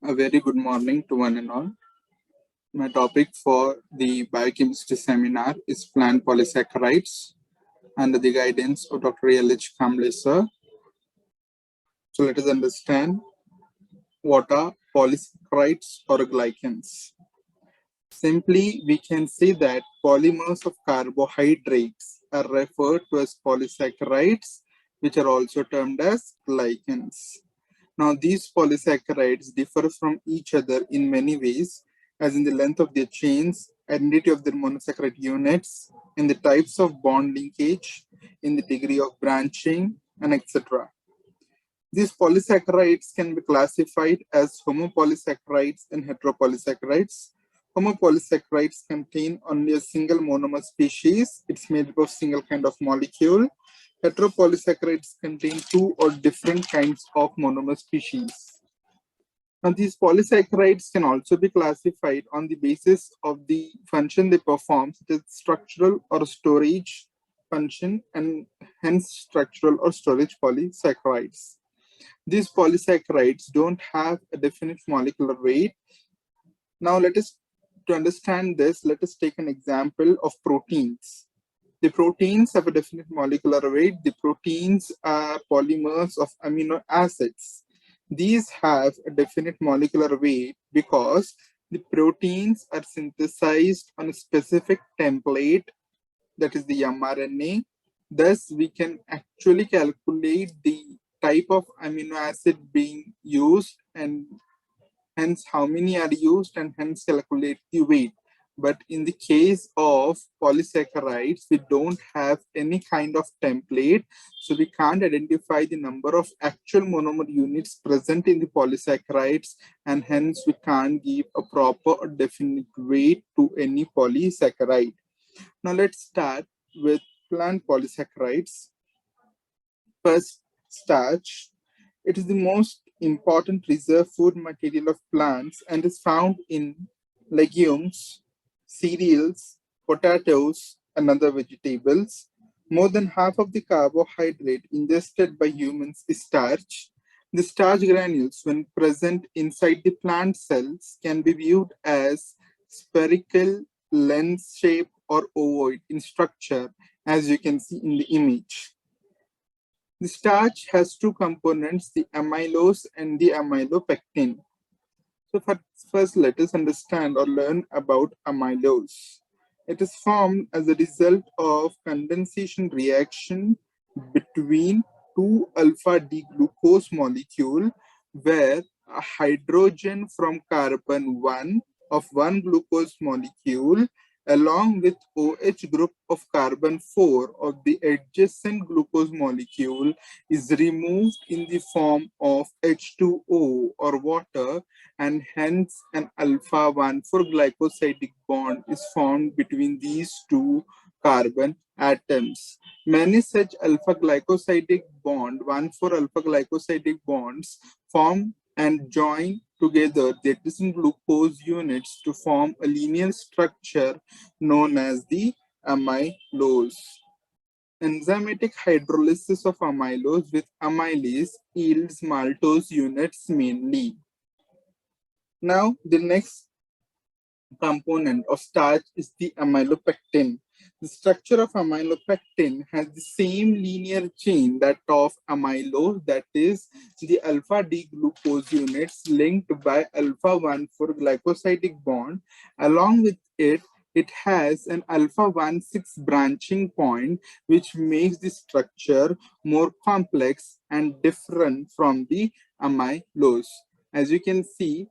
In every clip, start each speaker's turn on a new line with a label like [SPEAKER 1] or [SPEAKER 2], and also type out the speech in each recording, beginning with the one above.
[SPEAKER 1] A very good morning to one and all. My topic for the biochemistry seminar is plant polysaccharides under the guidance of Dr. L.H. Kamble, sir. So let us understand what are polysaccharides or glycans. Simply, we can say that polymers of carbohydrates are referred to as polysaccharides, which are also termed as glycans. Now, these polysaccharides differ from each other in many ways, as in the length of their chains, identity of their monosaccharide units, in the types of bond linkage, in the degree of branching, and etc. These polysaccharides can be classified as homopolysaccharides and heteropolysaccharides. Homopolysaccharides contain only a single monomer species. It's made up of single kind of molecule. Heteropolysaccharides contain two or different kinds of monomer species. Now, these polysaccharides can also be classified on the basis of the function they perform, such as structural or storage function, and hence structural or storage polysaccharides. These polysaccharides don't have a definite molecular weight. Now, to understand this, let us take an example of proteins. The proteins have a definite molecular weight. The proteins are polymers of amino acids. These have a definite molecular weight because the proteins are synthesized on a specific template, that is the mRNA. Thus, we can actually calculate the type of amino acid being used and hence how many are used and hence calculate the weight. But in the case of polysaccharides, we don't have any kind of template, so we can't identify the number of actual monomer units present in the polysaccharides, and hence we can't give a proper or definite weight to any polysaccharide. Now let's start with plant polysaccharides. First, starch. It is the most important reserve food material of plants and is found in legumes, cereals, potatoes, and other vegetables. More than half of the carbohydrate ingested by humans is starch. The starch granules, when present inside the plant cells, can be viewed as spherical, lens-shaped, or ovoid in structure, as you can see in the image. The starch has two components, the amylose and the amylopectin. So first, let us understand or learn about amylose. It is formed as a result of condensation reaction between two alpha-D-glucose molecule, where a hydrogen from carbon 1 of one glucose molecule along with OH group of carbon 4 of the adjacent glucose molecule is removed in the form of H2O or water, and hence an alpha 1,4 glycosidic bond is formed between these two carbon atoms. Many such alpha glycosidic bond, 1,4 alpha glycosidic bonds form and join together the adjacent glucose units to form a linear structure known as the amylose. Enzymatic hydrolysis of amylose with amylase yields maltose units mainly. Now, the next component of starch is the amylopectin. The structure of amylopectin has the same linear chain that of amylose, that is the alpha-D-glucose units linked by alpha-1,4 glycosidic bond. Along with it, it has an alpha-1,6 branching point, which makes the structure more complex and different from the amylose. As you can see,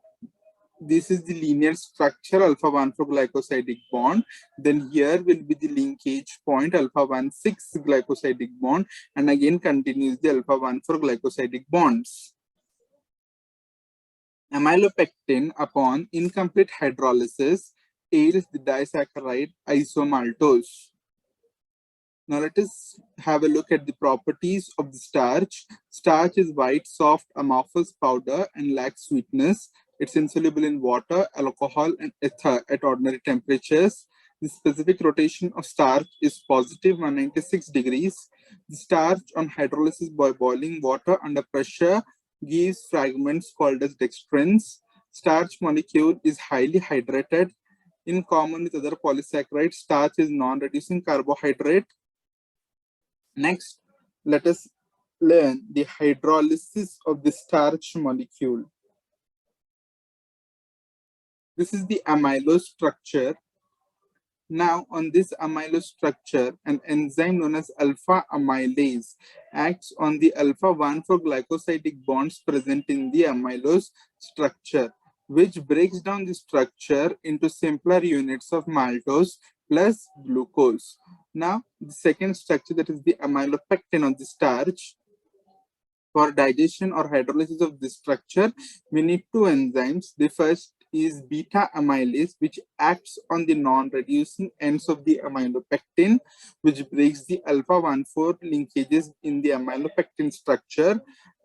[SPEAKER 1] this is the linear structure, alpha-1,4 glycosidic bond. Then here will be the linkage point, alpha-1,6 glycosidic bond, and again continues the alpha-1,4 glycosidic bonds. Amylopectin, upon incomplete hydrolysis, yields the disaccharide isomaltose. Now let us have a look at the properties of the starch. Starch is white, soft, amorphous powder and lacks sweetness. It's insoluble in water, alcohol, and ether at ordinary temperatures. The specific rotation of starch is positive 196 degrees. The starch on hydrolysis by boiling water under pressure gives fragments called as dextrins. starch molecule is highly hydrated. In common with other polysaccharides, starch is non-reducing carbohydrate. Next, let us learn the hydrolysis of the starch molecule. This is the amylose structure. Now, on this amylose structure, an enzyme known as alpha amylase acts on the alpha-1 for glycosidic bonds present in the amylose structure, which breaks down the structure into simpler units of maltose plus glucose. Now, the second structure, that is the amylopectin on the starch. For digestion or hydrolysis of this structure, we need two enzymes. The first is beta amylase, which acts on the non-reducing ends of the amylopectin, which breaks the alpha-1,4 linkages in the amylopectin structure.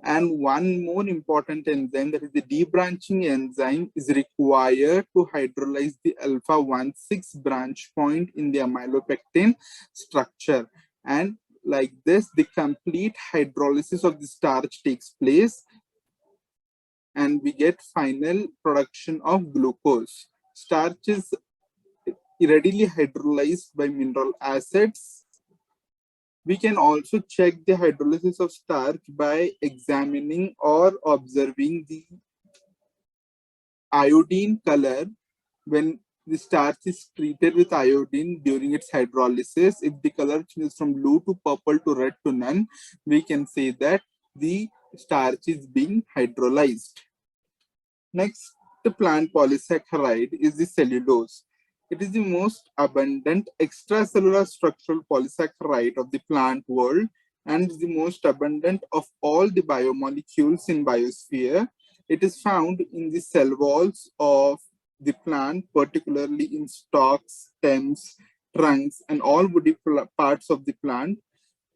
[SPEAKER 1] And one more important enzyme, that is the debranching enzyme, is required to hydrolyze the alpha-1,6 branch point in the amylopectin structure. And like this, the complete hydrolysis of the starch takes place and we get final production of glucose. Starch is readily hydrolyzed by mineral acids. We can also check the hydrolysis of starch by examining or observing the iodine color when the starch is treated with iodine during its hydrolysis. If the color changes from blue to purple to red to none, we can say that the starch is being hydrolyzed. Next, the plant polysaccharide is the cellulose. It is the most abundant extracellular structural polysaccharide of the plant world and is the most abundant of all the biomolecules in biosphere. It is found in the cell walls of the plant, particularly in stalks, stems, trunks, and all woody parts of the plant.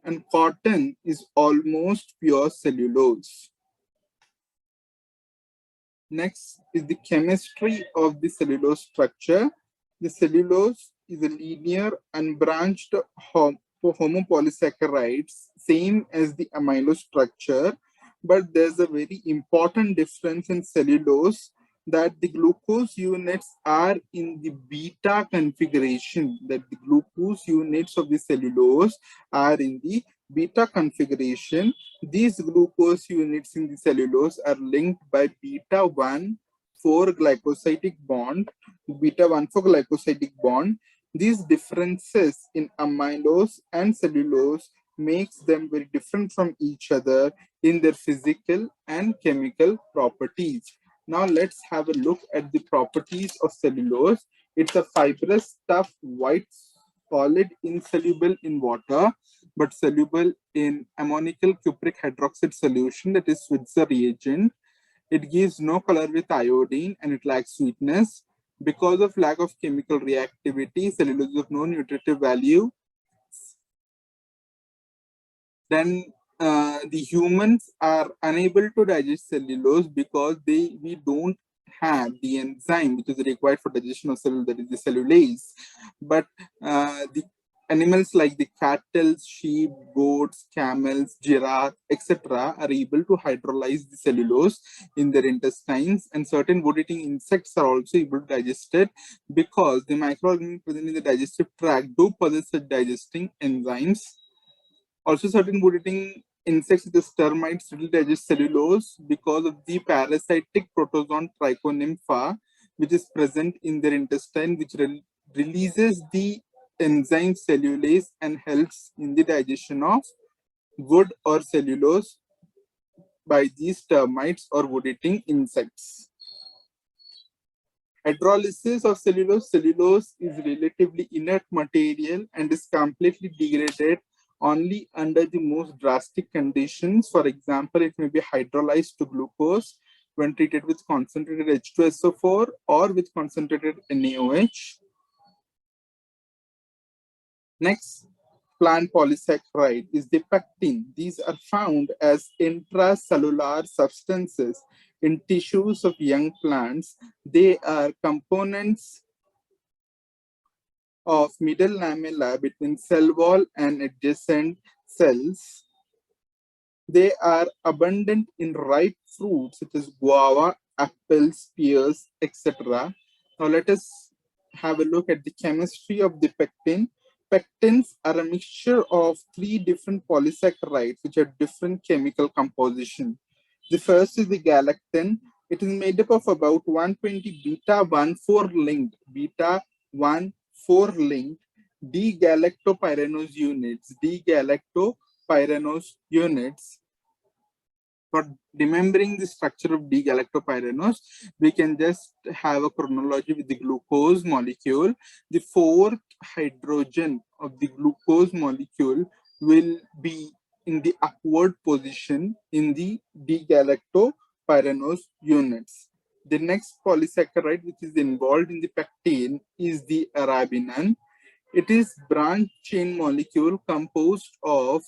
[SPEAKER 1] And cotton is almost pure cellulose. Next is the chemistry of the cellulose structure. The cellulose is a linear unbranched homopolysaccharides, same as the amylose structure, but there's a very important difference in cellulose, that the glucose units are in the beta configuration, that the glucose units of the cellulose are in the beta configuration. These glucose units in the cellulose are linked by beta 1 4 glycosidic bond, beta 1 4 glycosidic bond. These differences in amylose and cellulose makes them very different from each other in their physical and chemical properties. Now let's have a look at the properties of cellulose. It's a fibrous, tough, white solid insoluble in water, but soluble in ammonical cupric hydroxide solution, that is Switzer reagent. It gives no color with iodine and it lacks sweetness. Because of lack of chemical reactivity, cellulose is of no nutritive value. Then the humans are unable to digest cellulose because we don't have the enzyme which is required for digestion of cellulose, that is the cellulase. But the animals like the cattle, sheep, goats, camels, giraffe, etc. are able to hydrolyze the cellulose in their intestines, and certain wood-eating insects are also able to digest it because the microorganisms present in the digestive tract do possess such digesting enzymes. Also, certain wood-eating insects, the termites, will digest cellulose because of the parasitic protozoan trichonympha, which is present in their intestine, which releases the enzyme cellulase and helps in the digestion of wood or cellulose by these termites or wood-eating insects. Hydrolysis of cellulose. Cellulose is relatively inert material and is completely degraded only under the most drastic conditions. For example, it may be hydrolyzed to glucose when treated with concentrated H2SO4 or with concentrated NaOH. Next, plant polysaccharide is the pectin. These are found as intracellular substances in tissues of young plants. They are components of middle lamella between cell wall and adjacent cells. They are abundant in ripe fruits such as guava, apples, pears, etc. Now let us have a look at the chemistry of the pectin. Pectins are a mixture of three different polysaccharides which have different chemical composition. The first is the galactin. It is made up of about 120 beta 1,4 linked D-galactopyranose units. For remembering the structure of D-galactopyranose, we can just have a chronology with the glucose molecule. The fourth hydrogen of the glucose molecule will be in the upward position in the D-galactopyranose units. The next polysaccharide which is involved in the pectin is the arabinine. It is branch chain molecule composed of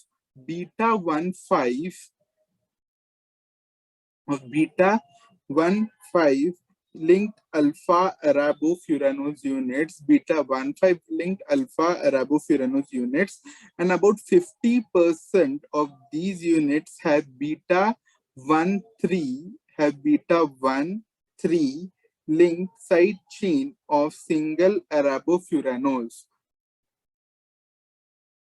[SPEAKER 1] beta 1,5 linked alpha arabofuranose units, beta 1,5 linked alpha arabofuranose units, and about 50% of these units have beta 1,3 linked side chain of single arabofuranose.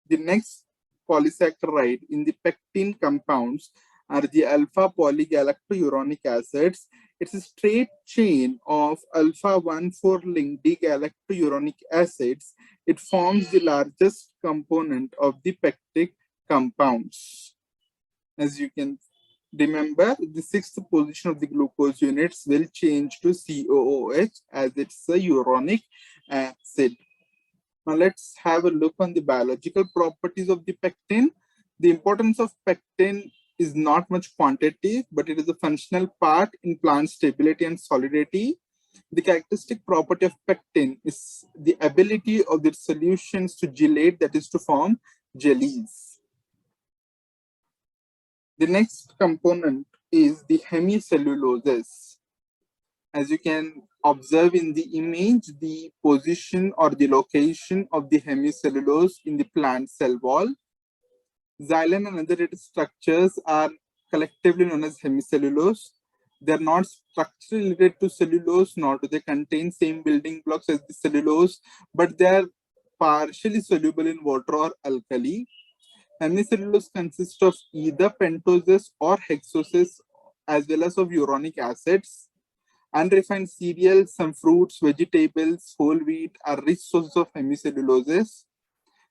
[SPEAKER 1] The next polysaccharide in the pectin compounds are the alpha polygalactouronic acids. It's a straight chain of alpha 1,4 linked D-galactouronic acids. It forms the largest component of the pectic compounds. As you can remember, the sixth position of the glucose units will change to COOH as it's a uronic acid. Now let's have a look on the biological properties of the pectin. The importance of pectin is not much quantitative, but it is a functional part in plant stability and solidity. The characteristic property of pectin is the ability of the solutions to gelate, that is to form jellies. The next component is the hemicelluloses. As you can observe in the image, the position or the location of the hemicellulose in the plant cell wall. Xylene and other related structures are collectively known as hemicellulose. They are not structurally related to cellulose, nor do they contain same building blocks as the cellulose, but they are partially soluble in water or alkali. Hemicellulose consists of either pentoses or hexoses as well as of uronic acids. Unrefined cereals, some fruits, vegetables, whole wheat are rich sources of hemicelluloses.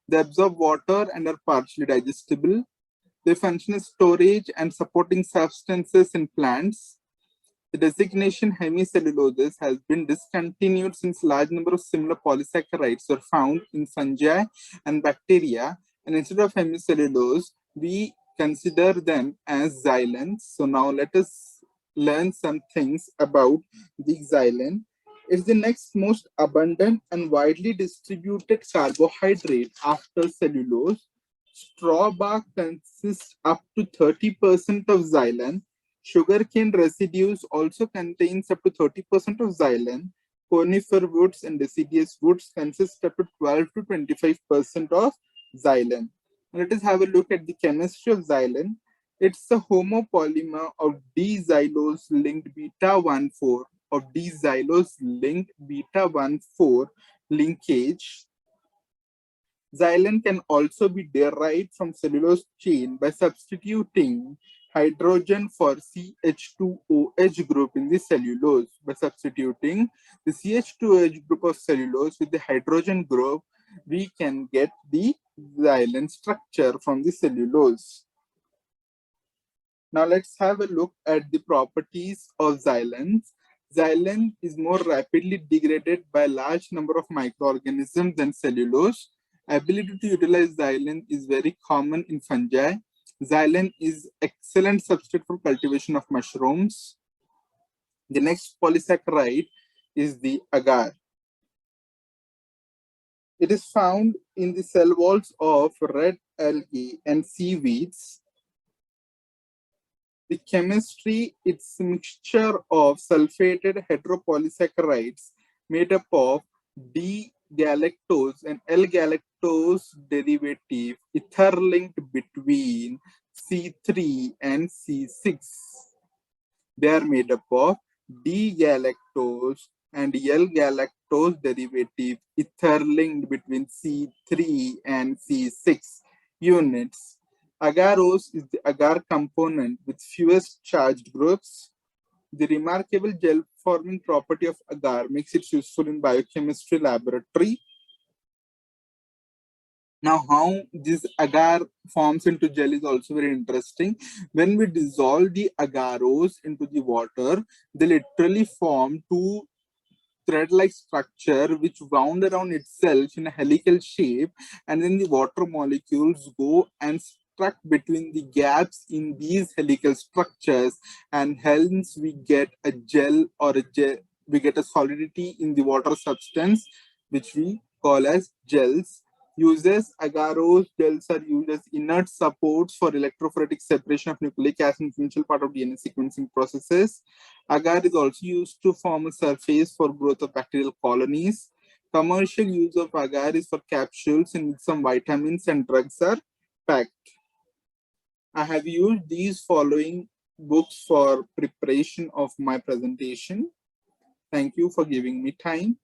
[SPEAKER 1] They absorb water and are partially digestible. They function as storage and supporting substances in plants. The designation hemicelluloses has been discontinued since large number of similar polysaccharides are found in fungi and bacteria, and instead of hemicellulose, we consider them as xylenes. So now let us learn some things about the xylene. It's the next most abundant and widely distributed carbohydrate after cellulose. Straw bark consists up to 30% of xylene. Sugarcane residues also contains up to 30% of xylene. Conifer woods and deciduous woods consist up to 12 to 25% of xylene. Let us have a look at the chemistry of xylene. It's a homopolymer of D-xylose linked beta 1,4 linkage. Xylene can also be derived from cellulose chain by substituting hydrogen for CH2OH group in the cellulose. By substituting the CH2OH group of cellulose with the hydrogen group, we can get the xylene structure from the cellulose. Now let's have a look at the properties of xylene. Xylene is more rapidly degraded by a large number of microorganisms than cellulose. Ability to utilize xylene is very common in fungi. Xylene is excellent substrate for cultivation of mushrooms. The next polysaccharide is the agar. It is found in the cell walls of red algae and seaweeds. The chemistry, it's a mixture of sulfated heteropolysaccharides made up of D-galactose and L-galactose derivative ether linked between C3 and C6. They are made up of D-galactose and L-galactose derivative ether-linked between C3 and C6 units. Agarose is the agar component with fewest charged groups. The remarkable gel-forming property of agar makes it useful in biochemistry laboratory. Now, how this agar forms into gel is also very interesting. When we dissolve the agarose into the water, they literally form two thread-like structure which wound around itself in a helical shape, and then the water molecules go and stuck between the gaps in these helical structures, and hence we get a gel or we get a solidity in the water substance which we call as gels. Uses agarose gels are used as inert supports for electrophoretic separation of nucleic acid, essential part of DNA sequencing processes. Agar is also used to form a surface for growth of bacterial colonies. Commercial use of agar is for capsules in which some vitamins and drugs are packed. I have used these following books for preparation of my presentation. Thank you for giving me time.